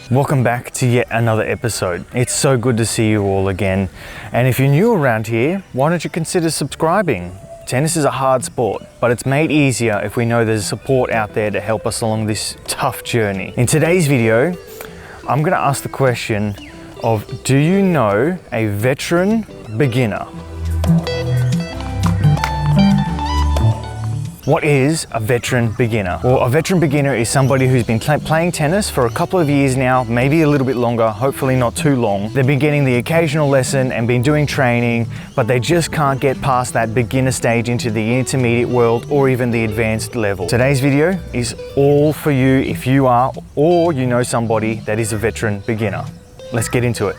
Welcome back to yet another episode. It's so good to see you all again. And if you're new around here, why don't you consider subscribing? Tennis is a hard sport, but it's made easier if we know there's support out there to help us along this tough journey. In today's video, I'm going to ask the question of, do you know a veteran beginner? What is a veteran beginner? Well, a veteran beginner is somebody who's been playing tennis for a couple of years now, maybe a little bit longer, hopefully not too long. They've been getting the occasional lesson and been doing training, but they just can't get past that beginner stage into the intermediate world or even the advanced level. Today's video is all for you if you are or you know somebody that is a veteran beginner. Let's get into it.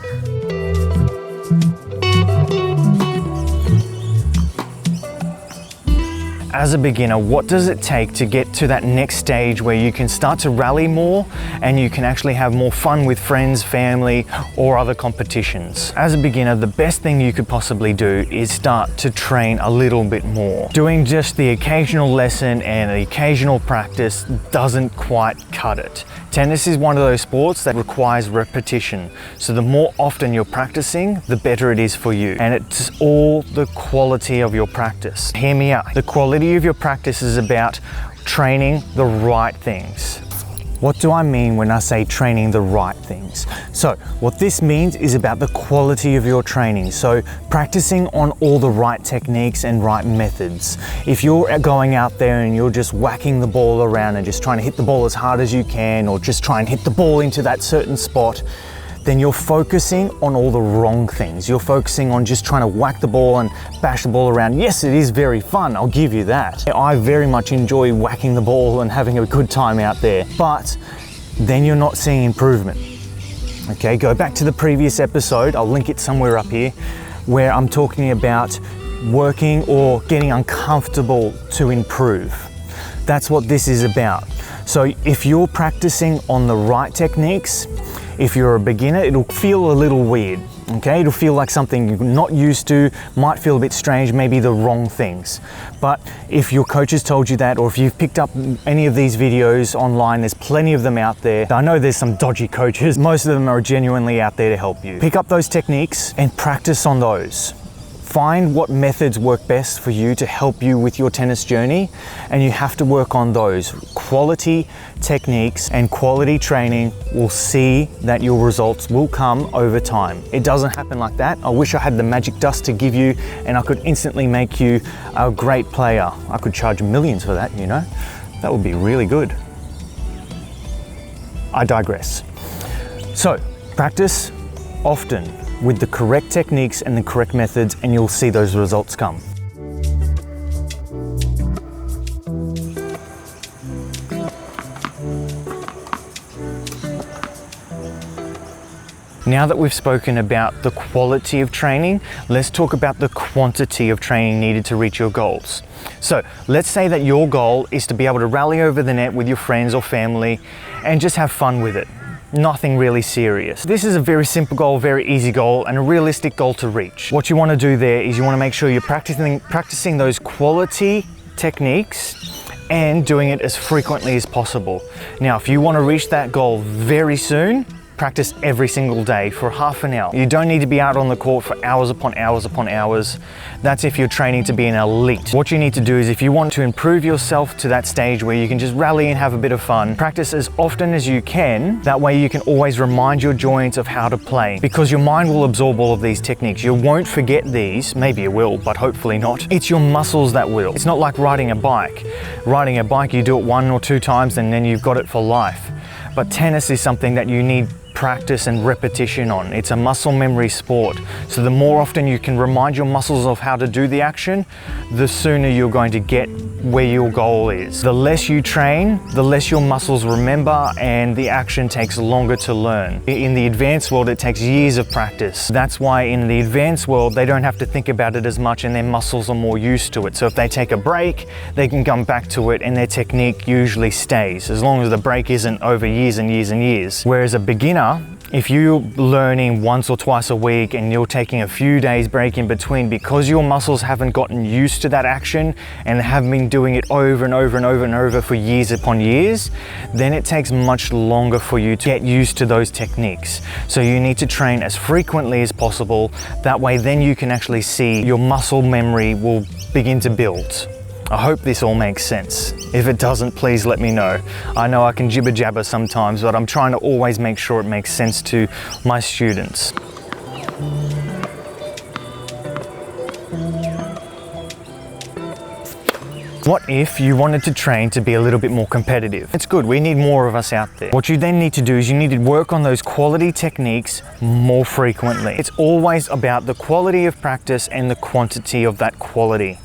As a beginner, what does it take to get to that next stage where you can start to rally more and you can actually have more fun with friends, family, or other competitions? As a beginner, the best thing you could possibly do is start to train a little bit more. Doing just the occasional lesson and the occasional practice doesn't quite cut it. Tennis is one of those sports that requires repetition. So the more often you're practicing, the better it is for you. And it's all the quality of your practice. Hear me out. The quality of your practice is about training the right things. What do I mean when I say training the right things? So what this means is about the quality of your training. So practicing on all the right techniques and right methods. If you're going out there and you're just whacking the ball around and just trying to hit the ball as hard as you can, or just try and hit the ball into that certain spot, then you're focusing on all the wrong things. You're focusing on just trying to whack the ball and bash the ball around. Yes, it is very fun, I'll give you that. I very much enjoy whacking the ball and having a good time out there, but then you're not seeing improvement. Okay, go back to the previous episode, I'll link it somewhere up here, where I'm talking about working or getting uncomfortable to improve. That's what this is about. So if you're practicing on the right techniques, if you're a beginner, it'll feel a little weird, okay? It'll feel like something you're not used to, might feel a bit strange, maybe the wrong things. But if your coach has told you that, or if you've picked up any of these videos online, there's plenty of them out there. I know there's some dodgy coaches. Most of them are genuinely out there to help you. Pick up those techniques and practice on those. Find what methods work best for you to help you with your tennis journey, and you have to work on those. Quality techniques and quality training will see that your results will come over time. It doesn't happen like that. I wish I had the magic dust to give you and I could instantly make you a great player. I could charge millions for that, you know? That would be really good. I digress. So, practice often with the correct techniques and the correct methods, and you'll see those results come. Now that we've spoken about the quality of training, let's talk about the quantity of training needed to reach your goals. So let's say that your goal is to be able to rally over the net with your friends or family and just have fun with it. Nothing really serious. This is a very simple goal, very easy goal, and a realistic goal to reach. What you want to do there is you want to make sure you're practicing those quality techniques and doing it as frequently as possible. Now, if you want to reach that goal very soon, practice every single day for half an hour. You don't need to be out on the court for hours upon hours upon hours. That's if you're training to be an elite. What you need to do is, if you want to improve yourself to that stage where you can just rally and have a bit of fun, practice as often as you can. That way you can always remind your joints of how to play, because your mind will absorb all of these techniques. You won't forget these. Maybe you will, but hopefully not. It's your muscles that will. It's not like riding a bike. Riding a bike, you do it 1 or 2 times and then you've got it for life. But tennis is something that you need practice and repetition on. It's a muscle memory sport. So the more often you can remind your muscles of how to do the action, the sooner you're going to get where your goal is. The less you train, the less your muscles remember, and the action takes longer to learn. In the advanced world, it takes years of practice. That's why in the advanced world, they don't have to think about it as much and their muscles are more used to it. So if they take a break, they can come back to it and their technique usually stays, as long as the break isn't over years and years and years. Whereas a beginner, If you're learning once or twice a week and you're taking a few days break in between because your muscles haven't gotten used to that action and have been doing it over and over and over and over for years upon years, then it takes much longer for you to get used to those techniques. So you need to train as frequently as possible. That way then you can actually see your muscle memory will begin to build. I hope this all makes sense. If it doesn't, please let me know. I know I can jibber jabber sometimes, but I'm trying to always make sure it makes sense to my students. What if you wanted to train to be a little bit more competitive? It's good, we need more of us out there. What you then need to do is you need to work on those quality techniques more frequently. It's always about the quality of practice and the quantity of that quality.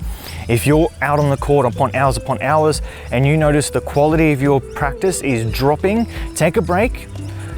If you're out on the court upon hours and you notice the quality of your practice is dropping, take a break,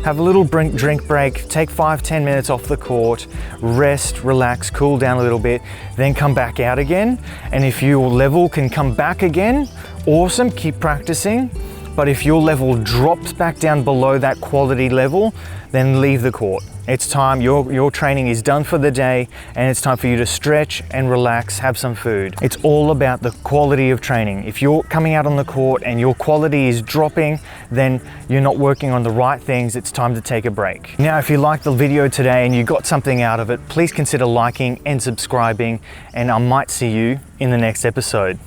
have a little drink break, take 5-10 minutes off the court, rest, relax, cool down a little bit, then come back out again. And if your level can come back again, awesome, keep practicing. But if your level drops back down below that quality level, then leave the court. It's time, your training is done for the day and it's time for you to stretch and relax, have some food. It's all about the quality of training. If you're coming out on the court and your quality is dropping, then you're not working on the right things. It's time to take a break. Now, if you liked the video today and you got something out of it, please consider liking and subscribing, and I might see you in the next episode.